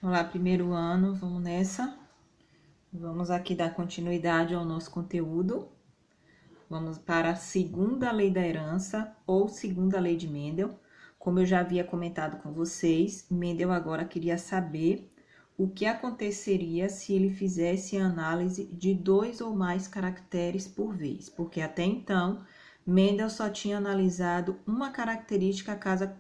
Olá, primeiro ano, vamos nessa. Vamos aqui dar continuidade ao nosso conteúdo. Vamos para a segunda lei da herança ou segunda lei de Mendel. Como eu já havia comentado com vocês, Mendel agora queria saber o que aconteceria se ele fizesse a análise de 2 ou mais caracteres por vez, porque até então Mendel só tinha analisado uma característica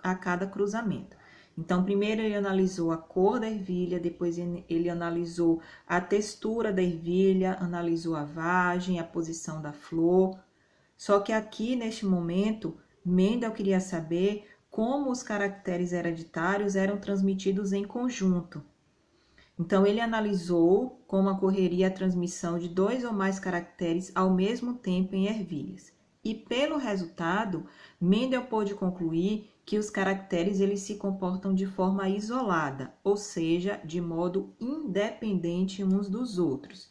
a cada cruzamento. Então, primeiro ele analisou a cor da ervilha, depois ele analisou a textura da ervilha, analisou a vagem, a posição da flor. Só que aqui, neste momento, Mendel queria saber como os caracteres hereditários eram transmitidos em conjunto. Então, ele analisou como ocorreria a transmissão de 2 ou mais caracteres ao mesmo tempo em ervilhas. E pelo resultado, Mendel pôde concluir que os caracteres eles se comportam de forma isolada, ou seja, de modo independente uns dos outros.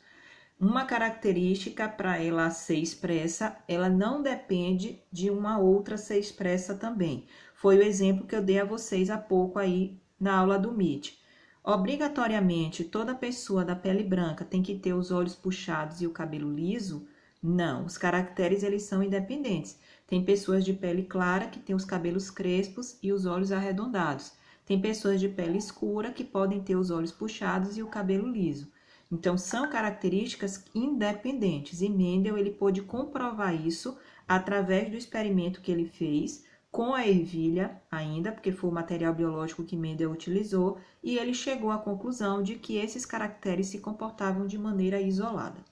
Uma característica, para ela ser expressa, ela não depende de uma outra ser expressa também. Foi o exemplo que eu dei a vocês há pouco aí na aula do MIT. Obrigatoriamente, toda pessoa da pele branca tem que ter os olhos puxados e o cabelo liso? Não, os caracteres eles são independentes. Tem pessoas de pele clara que têm os cabelos crespos e os olhos arredondados. Tem pessoas de pele escura que podem ter os olhos puxados e o cabelo liso. Então, são características independentes e Mendel ele pôde comprovar isso através do experimento que ele fez com a ervilha ainda, porque foi o material biológico que Mendel utilizou, e ele chegou à conclusão de que esses caracteres se comportavam de maneira isolada.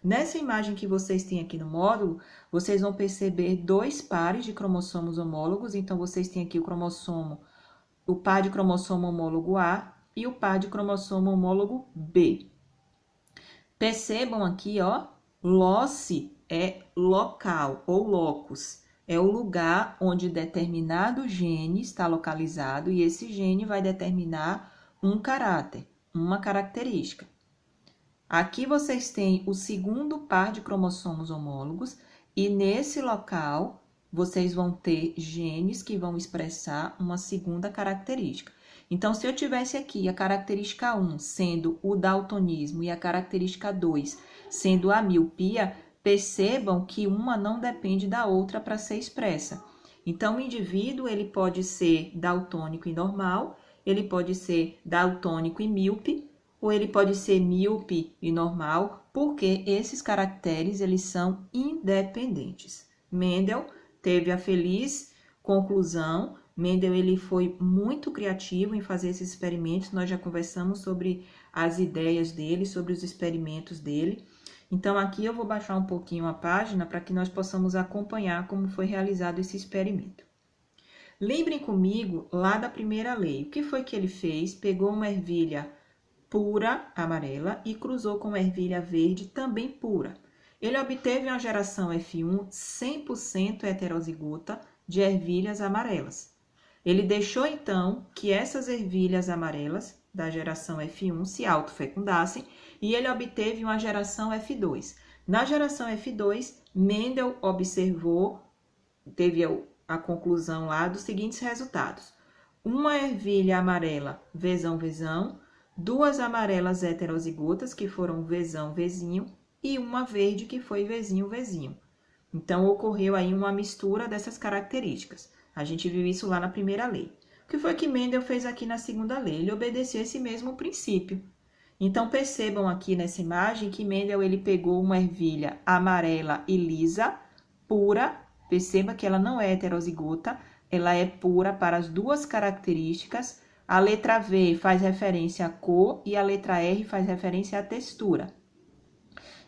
Nessa imagem que vocês têm aqui no módulo, vocês vão perceber 2 pares de cromossomos homólogos. Então, vocês têm aqui o par de cromossomo homólogo A e o par de cromossomo homólogo B. Percebam aqui, ó, loci é local ou locus. É o lugar onde determinado gene está localizado e esse gene vai determinar um caráter, uma característica. Aqui vocês têm o segundo par de cromossomos homólogos e nesse local vocês vão ter genes que vão expressar uma segunda característica. Então, se eu tivesse aqui a característica 1 sendo o daltonismo e a característica 2 sendo a miopia, percebam que uma não depende da outra para ser expressa. Então, o indivíduo ele pode ser daltônico e normal, ele pode ser daltônico e míope, ou ele pode ser míope e normal, porque esses caracteres eles são independentes. Mendel teve a feliz conclusão. Mendel ele foi muito criativo em fazer esses experimentos. Nós já conversamos sobre as ideias dele, sobre os experimentos dele. Então, aqui eu vou baixar um pouquinho a página para que nós possamos acompanhar como foi realizado esse experimento. Lembrem comigo lá da primeira lei. O que foi que ele fez? Pegou uma ervilha pura, amarela, e cruzou com uma ervilha verde, também pura. Ele obteve uma geração F1 100% heterozigota de ervilhas amarelas. Ele deixou, então, que essas ervilhas amarelas da geração F1 se autofecundassem e ele obteve uma geração F2. Na geração F2, Mendel observou, teve a conclusão lá dos seguintes resultados. Uma ervilha amarela, vezão, 2 amarelas heterozigotas, que foram vezão, e uma verde, que foi vezinho. Então, ocorreu aí uma mistura dessas características. A gente viu isso lá na primeira lei. O que foi que Mendel fez aqui na segunda lei? Ele obedeceu esse mesmo princípio. Então, percebam aqui nessa imagem que Mendel ele pegou uma ervilha amarela e lisa, pura. Perceba que ela não é heterozigota, ela é pura para as 2 características. A letra V faz referência à cor e a letra R faz referência à textura.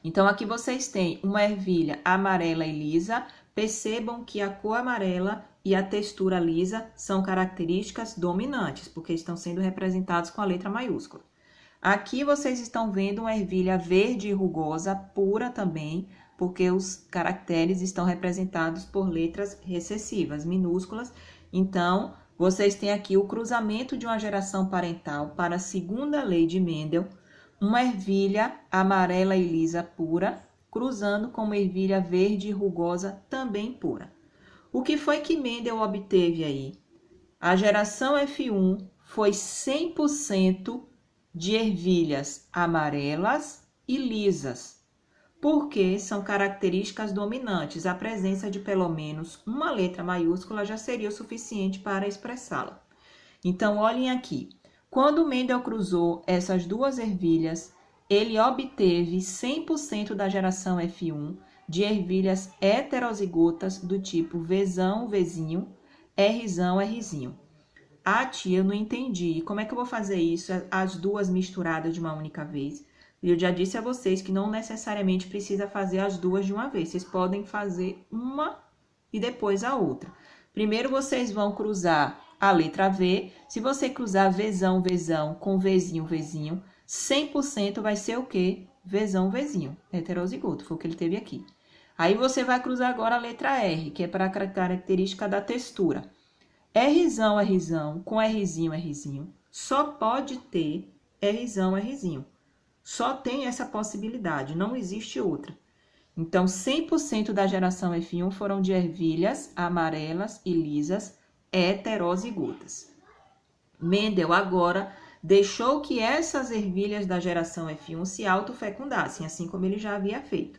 Então, aqui vocês têm uma ervilha amarela e lisa. Percebam que a cor amarela e a textura lisa são características dominantes, porque estão sendo representados com a letra maiúscula. Aqui vocês estão vendo uma ervilha verde e rugosa, pura também, porque os caracteres estão representados por letras recessivas, minúsculas. Então, vocês têm aqui o cruzamento de uma geração parental para a segunda lei de Mendel, uma ervilha amarela e lisa pura, cruzando com uma ervilha verde e rugosa também pura. O que foi que Mendel obteve aí? A geração F1 foi 100% de ervilhas amarelas e lisas, porque são características dominantes. A presença de pelo menos uma letra maiúscula já seria o suficiente para expressá-la. Então, olhem aqui. Quando Mendel cruzou essas duas ervilhas, ele obteve 100% da geração F1 de ervilhas heterozigotas do tipo Vzão, Vzinho, Rzão, Rzinho. Ah, tia, eu não entendi. Como é que eu vou fazer isso, as duas misturadas de uma única vez? Eu já disse a vocês que não necessariamente precisa fazer as duas de uma vez. Vocês podem fazer uma e depois a outra. Primeiro, vocês vão cruzar a letra V. Se você cruzar Vzão, Vzão com Vzinho, Vzinho, 100% vai ser o quê? Vzão, Vzinho. Heterozigoto, foi o que ele teve aqui. Aí, você vai cruzar agora a letra R, que é para a característica da textura. Rzão, Rzão com Rzinho, Rzinho, só pode ter Rzão, Rzinho. Só tem essa possibilidade, não existe outra. Então, 100% da geração F1 foram de ervilhas amarelas e lisas heterozigotas. Mendel agora deixou que essas ervilhas da geração F1 se autofecundassem, assim como ele já havia feito.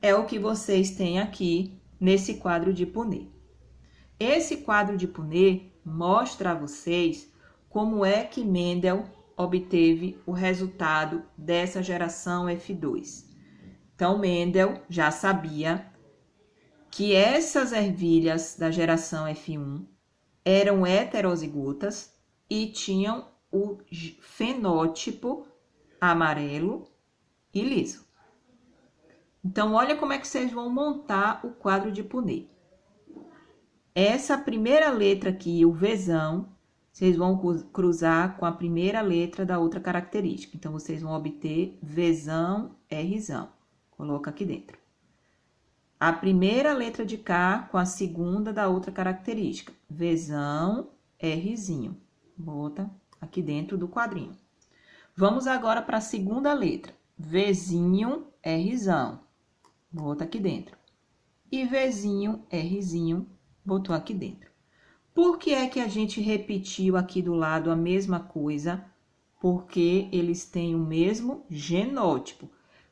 É o que vocês têm aqui nesse quadro de Punnett. Esse quadro de Punnett mostra a vocês como é que Mendel obteve o resultado dessa geração F2. Então, Mendel já sabia que essas ervilhas da geração F1 eram heterozigotas e tinham o fenótipo amarelo e liso. Então, olha como é que vocês vão montar o quadro de Punnett. Essa primeira letra aqui, o Vzão, vocês vão cruzar com a primeira letra da outra característica. Então, vocês vão obter Vzão, Rzão. Coloca aqui dentro. A primeira letra de cá com a segunda da outra característica. Vzão, Rzinho. Bota aqui dentro do quadrinho. Vamos agora para a segunda letra. Vzinho, Rzão. Bota aqui dentro. E Vzinho, Rzinho. Botou aqui dentro. Por que é que a gente repetiu aqui do lado a mesma coisa? Porque eles têm o mesmo genótipo.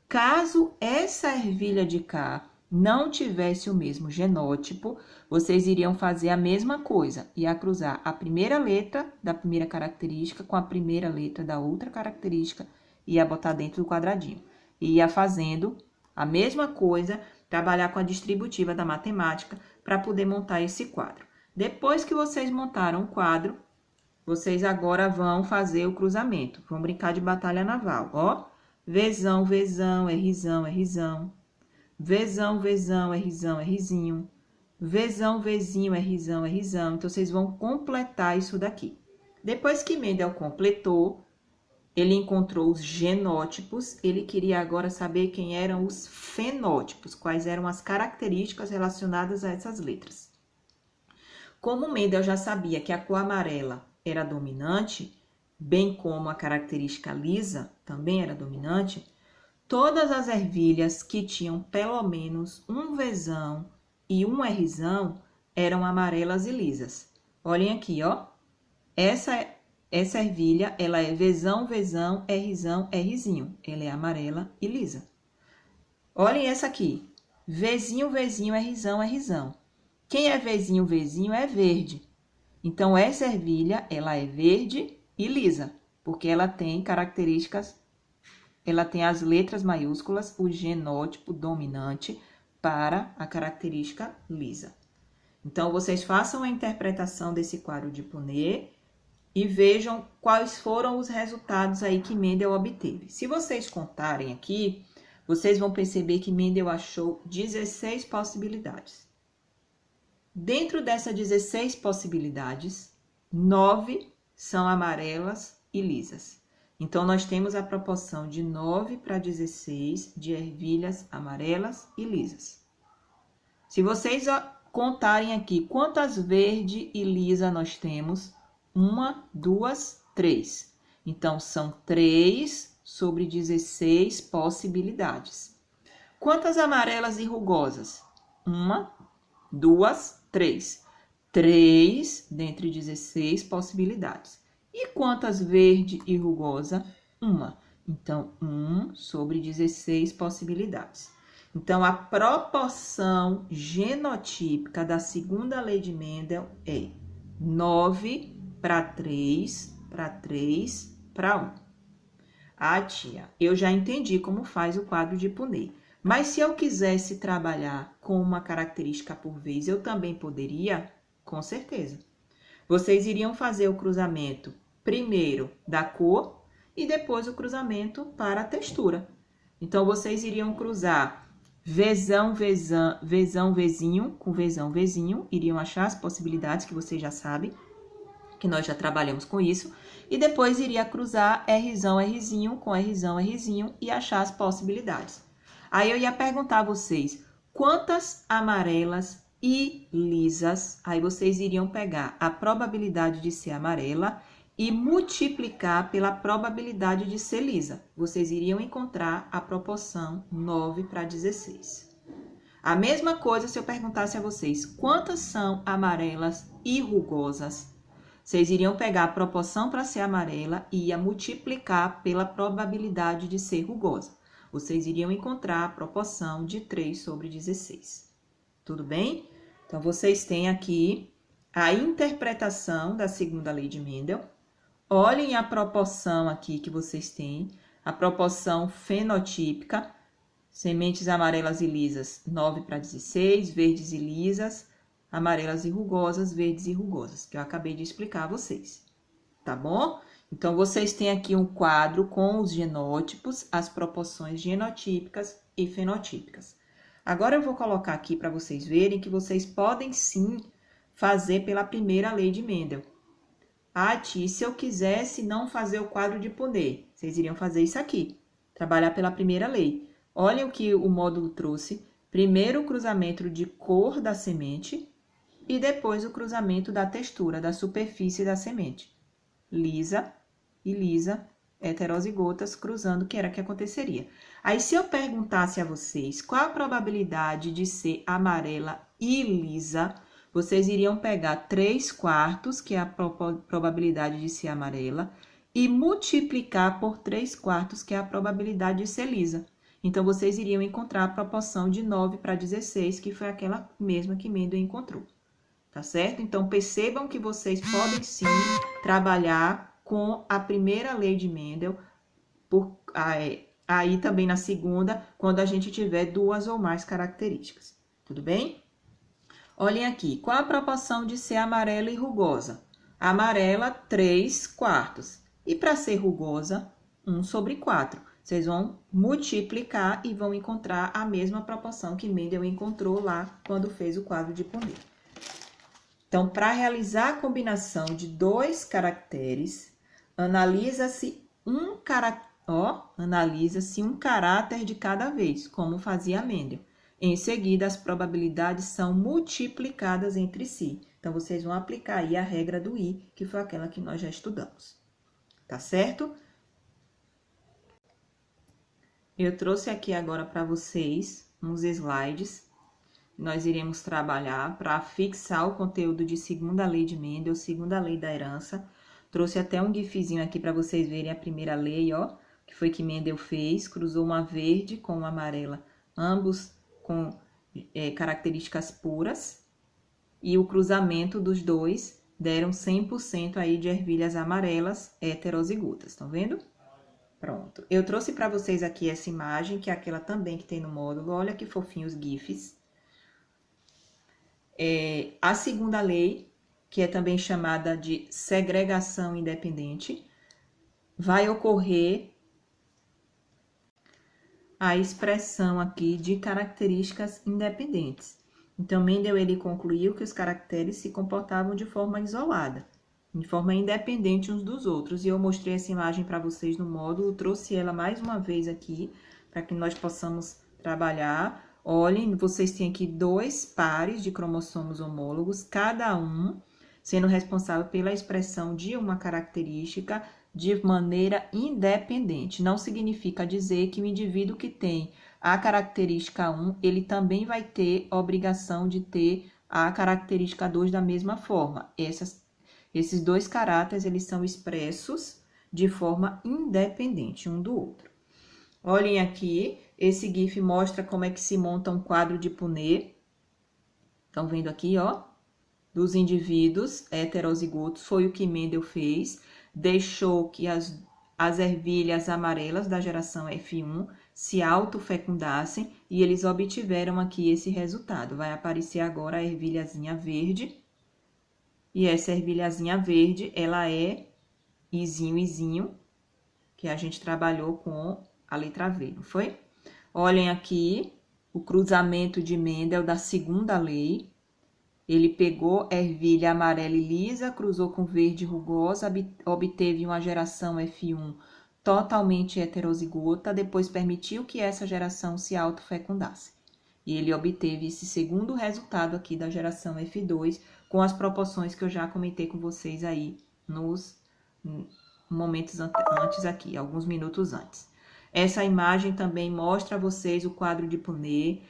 Caso essa ervilha de cá não tivesse o mesmo genótipo, vocês iriam fazer a mesma coisa. Ia cruzar a primeira letra da primeira característica com a primeira letra da outra característica e ia botar dentro do quadradinho. E ia fazendo a mesma coisa, trabalhar com a distributiva da matemática para poder montar esse quadro. Depois que vocês montaram o quadro, vocês agora vão fazer o cruzamento. Vão brincar de batalha naval, ó. Vzão, Vzão, Rzão, Rzão. Vzão, Vzão, Rzão, Rzinho. Vzão, Vzinho, Rzão, Rzão. Então, vocês vão completar isso daqui. Depois que Mendel completou, ele encontrou os genótipos, ele queria agora saber quem eram os fenótipos, quais eram as características relacionadas a essas letras. Como Mendel já sabia que a cor amarela era dominante, bem como a característica lisa também era dominante, todas as ervilhas que tinham pelo menos um Vzão e um Rzão eram amarelas e lisas. Olhem aqui, ó. Essa ervilha, ela é Vzão, Vzão, Rzão, Rzinho. Ela é amarela e lisa. Olhem essa aqui. Vzinho, Vzinho, Rzão, Rzão. Quem é Vzinho, Vzinho é verde. Então, essa ervilha, ela é verde e lisa, porque ela tem características, ela tem as letras maiúsculas, o genótipo dominante para a característica lisa. Então, vocês façam a interpretação desse quadro de Punnett e vejam quais foram os resultados aí que Mendel obteve. Se vocês contarem aqui, vocês vão perceber que Mendel achou 16 possibilidades. Dentro dessas 16 possibilidades, 9 são amarelas e lisas. Então, nós temos a proporção de 9 para 16 de ervilhas amarelas e lisas. Se vocês contarem aqui quantas verde e lisa nós temos, 1, 2, 3. Então, são 3 sobre 16 possibilidades. Quantas amarelas e rugosas? 1, 2, 3. 3 dentre 16 possibilidades. E quantas verde e rugosa? uma. Então, 1 sobre 16 possibilidades. Então, a proporção genotípica da segunda lei de Mendel é 9 para 3, para 3, para 1. Ah, tia, eu já entendi como faz o quadro de Punnett. Mas se eu quisesse trabalhar com uma característica por vez, eu também poderia? Com certeza. Vocês iriam fazer o cruzamento primeiro da cor e depois o cruzamento para a textura. Então, vocês iriam cruzar vezão, vezinho com vezão, vezinho. Iriam achar as possibilidades que vocês já sabem, que nós já trabalhamos com isso. E depois iria cruzar Rzão, Rzinho com Rzão, Rzinho e achar as possibilidades. Aí eu ia perguntar a vocês, quantas amarelas e lisas? Aí vocês iriam pegar a probabilidade de ser amarela e multiplicar pela probabilidade de ser lisa. Vocês iriam encontrar a proporção 9 para 16. A mesma coisa se eu perguntasse a vocês, quantas são amarelas e rugosas? Vocês iriam pegar a proporção para ser amarela e ia multiplicar pela probabilidade de ser rugosa. Vocês iriam encontrar a proporção de 3 sobre 16. Tudo bem? Então, vocês têm aqui a interpretação da segunda lei de Mendel. Olhem a proporção aqui que vocês têm, a proporção fenotípica, sementes amarelas e lisas, 9 para 16, verdes e lisas, amarelas e rugosas, verdes e rugosas, que eu acabei de explicar a vocês, tá bom? Então, vocês têm aqui um quadro com os genótipos, as proporções genotípicas e fenotípicas. Agora, eu vou colocar aqui para vocês verem que vocês podem, sim, fazer pela primeira lei de Mendel. Ah, tia, se eu quisesse não fazer o quadro de Punnett, vocês iriam fazer isso aqui, trabalhar pela primeira lei. Olhem o que o módulo trouxe. Primeiro, o cruzamento de cor da semente e depois o cruzamento da textura, da superfície da semente. Lisa e lisa, heterozigotas, cruzando, que era o que aconteceria. Aí, se eu perguntasse a vocês qual a probabilidade de ser amarela e lisa, vocês iriam pegar 3/4, que é a probabilidade de ser amarela, e multiplicar por 3/4, que é a probabilidade de ser lisa. Então, vocês iriam encontrar a proporção de 9 para 16, que foi aquela mesma que Mendel encontrou. Tá certo? Então, percebam que vocês podem, sim, trabalhar com a primeira lei de Mendel, aí também na segunda, quando a gente tiver 2 ou mais características. Tudo bem? Olhem aqui, qual a proporção de ser amarela e rugosa? Amarela, 3/4. E para ser rugosa, 1 sobre 4. Vocês vão multiplicar e vão encontrar a mesma proporção que Mendel encontrou lá quando fez o quadro de Punnett. Então, para realizar a combinação de 2 caracteres, analisa-se um caráter de cada vez, como fazia Mendel. Em seguida, as probabilidades são multiplicadas entre si. Então, vocês vão aplicar aí a regra do I, que foi aquela que nós já estudamos. Tá certo? Eu trouxe aqui agora para vocês uns slides. Nós iremos trabalhar para fixar o conteúdo de segunda lei de Mendel, segunda lei da herança. Trouxe até um gifzinho aqui para vocês verem a primeira lei, ó, que foi que Mendel fez. Cruzou uma verde com uma amarela, ambos com características puras. E o cruzamento dos dois deram 100% aí de ervilhas amarelas heterozigotas, estão vendo? Pronto. Eu trouxe para vocês aqui essa imagem, que é aquela também que tem no módulo. Olha que fofinhos gifs. A segunda lei, que é também chamada de segregação independente, vai ocorrer a expressão aqui de características independentes. Então, Mendel, ele concluiu que os caracteres se comportavam de forma isolada, de forma independente uns dos outros. E eu mostrei essa imagem para vocês no módulo, trouxe ela mais uma vez aqui, para que nós possamos trabalhar. Olhem, vocês têm aqui 2 pares de cromossomos homólogos, cada um sendo responsável pela expressão de uma característica de maneira independente. Não significa dizer que o indivíduo que tem a característica 1, ele também vai ter a obrigação de ter a característica 2 da mesma forma. Esses 2 caráteres, eles são expressos de forma independente um do outro. Olhem aqui, esse GIF mostra como é que se monta um quadro de Punnett. Estão vendo aqui, ó? Dos indivíduos heterozigotos, foi o que Mendel fez. Deixou que as ervilhas amarelas da geração F1 se autofecundassem e eles obtiveram aqui esse resultado. Vai aparecer agora a ervilhazinha verde. E essa ervilhazinha verde, ela é izinho, que a gente trabalhou com a letra V, não foi? Olhem aqui o cruzamento de Mendel da segunda lei. Ele pegou ervilha amarela e lisa, cruzou com verde rugosa, obteve uma geração F1 totalmente heterozigota, depois permitiu que essa geração se autofecundasse. E ele obteve esse segundo resultado aqui da geração F2, com as proporções que eu já comentei com vocês aí nos momentos antes aqui, alguns minutos antes. Essa imagem também mostra a vocês o quadro de Punnett.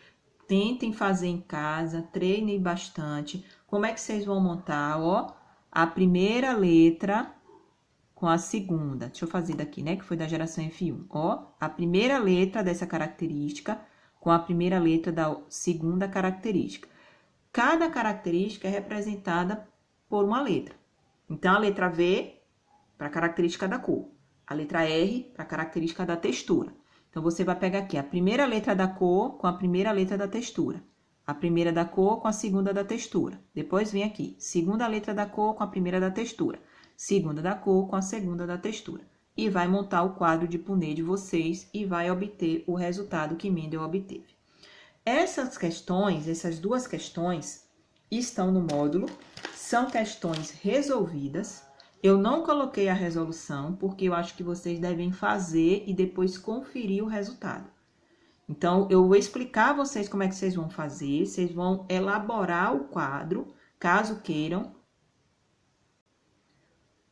Tentem fazer em casa, treinem bastante. Como é que vocês vão montar, ó? A primeira letra com a segunda. Deixa eu fazer daqui, né? Que foi da geração F1. Ó, a primeira letra dessa característica com a primeira letra da segunda característica. Cada característica é representada por uma letra. Então, a letra V para a característica da cor. A letra R para a característica da textura. Então, você vai pegar aqui a primeira letra da cor com a primeira letra da textura. A primeira da cor com a segunda da textura. Depois vem aqui, segunda letra da cor com a primeira da textura. Segunda da cor com a segunda da textura. E vai montar o quadro de Punnett de vocês e vai obter o resultado que Mendel obteve. Essas questões, essas duas questões, estão no módulo. São questões resolvidas. Eu não coloquei a resolução, porque eu acho que vocês devem fazer e depois conferir o resultado. Então, eu vou explicar a vocês como é que vocês vão fazer. Vocês vão elaborar o quadro, caso queiram.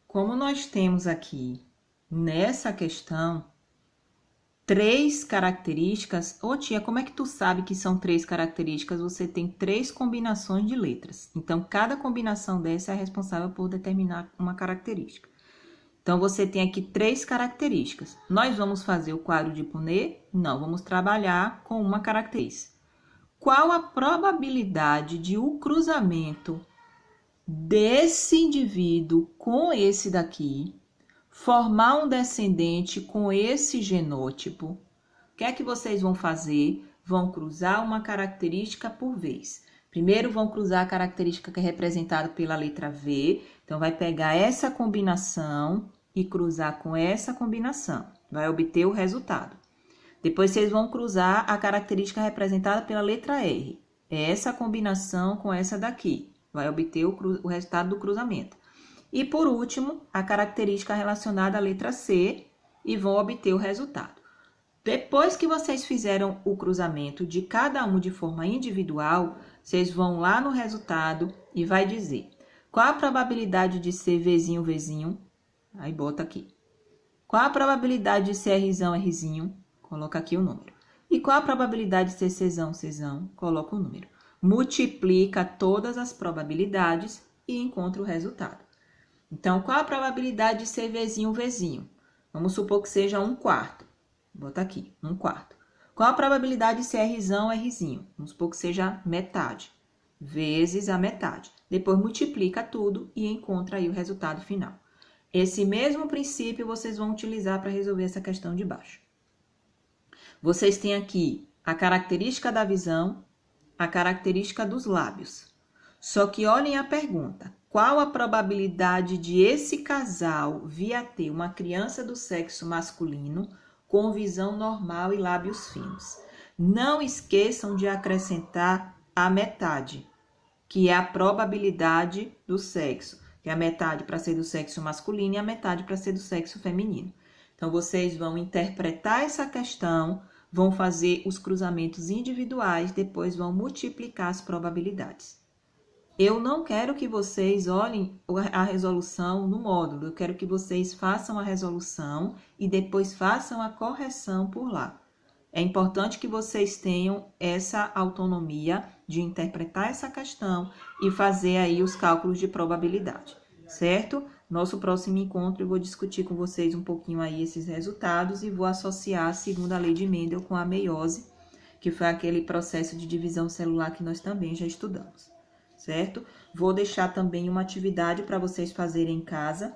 Como nós temos aqui, nessa questão, 3 características. Ô, tia, como é que tu sabe que são 3 características? Você tem 3 combinações de letras. Então, cada combinação dessa é responsável por determinar uma característica. Então, você tem aqui 3 características. Nós vamos fazer o quadro de Punnett? Não, vamos trabalhar com uma característica. Qual a probabilidade de o cruzamento desse indivíduo com esse daqui formar um descendente com esse genótipo? O que é que vocês vão fazer? Vão cruzar uma característica por vez. Primeiro vão cruzar a característica que é representada pela letra V. Então, vai pegar essa combinação e cruzar com essa combinação. Vai obter o resultado. Depois, vocês vão cruzar a característica representada pela letra R. Essa combinação com essa daqui. Vai obter o resultado do cruzamento. E, por último, a característica relacionada à letra C e vão obter o resultado. Depois que vocês fizeram o cruzamento de cada um de forma individual, vocês vão lá no resultado e vai dizer qual a probabilidade de ser Vzinho, Vzinho, aí bota aqui. Qual a probabilidade de ser Rzão, Rzinho, coloca aqui o número. E qual a probabilidade de ser Czão, Czão, coloca o número. Multiplica todas as probabilidades e encontra o resultado. Então, qual a probabilidade de ser Vzinho, Vzinho? Vamos supor que seja 1/4. Bota aqui, 1/4. Qual a probabilidade de ser Rzão, Rzinho? Vamos supor que seja metade, vezes a metade. Depois multiplica tudo e encontra aí o resultado final. Esse mesmo princípio vocês vão utilizar para resolver essa questão de baixo. Vocês têm aqui a característica da visão, a característica dos lábios. Só que olhem a pergunta. Qual a probabilidade de esse casal vir a ter uma criança do sexo masculino com visão normal e lábios finos? Não esqueçam de acrescentar a metade, que é a probabilidade do sexo, que é a metade para ser do sexo masculino e a metade para ser do sexo feminino. Então, vocês vão interpretar essa questão, vão fazer os cruzamentos individuais, depois vão multiplicar as probabilidades. Eu não quero que vocês olhem a resolução no módulo, eu quero que vocês façam a resolução e depois façam a correção por lá. É importante que vocês tenham essa autonomia de interpretar essa questão e fazer aí os cálculos de probabilidade, certo? Nosso próximo encontro eu vou discutir com vocês um pouquinho aí esses resultados e vou associar a segunda lei de Mendel com a meiose, que foi aquele processo de divisão celular que nós também já estudamos, certo? Vou deixar também uma atividade para vocês fazerem em casa,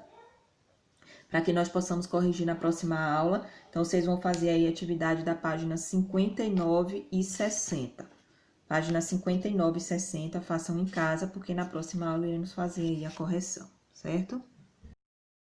para que nós possamos corrigir na próxima aula. Então, vocês vão fazer aí a atividade da página 59 e 60. Página 59 e 60, façam em casa, porque na próxima aula iremos fazer aí a correção, certo?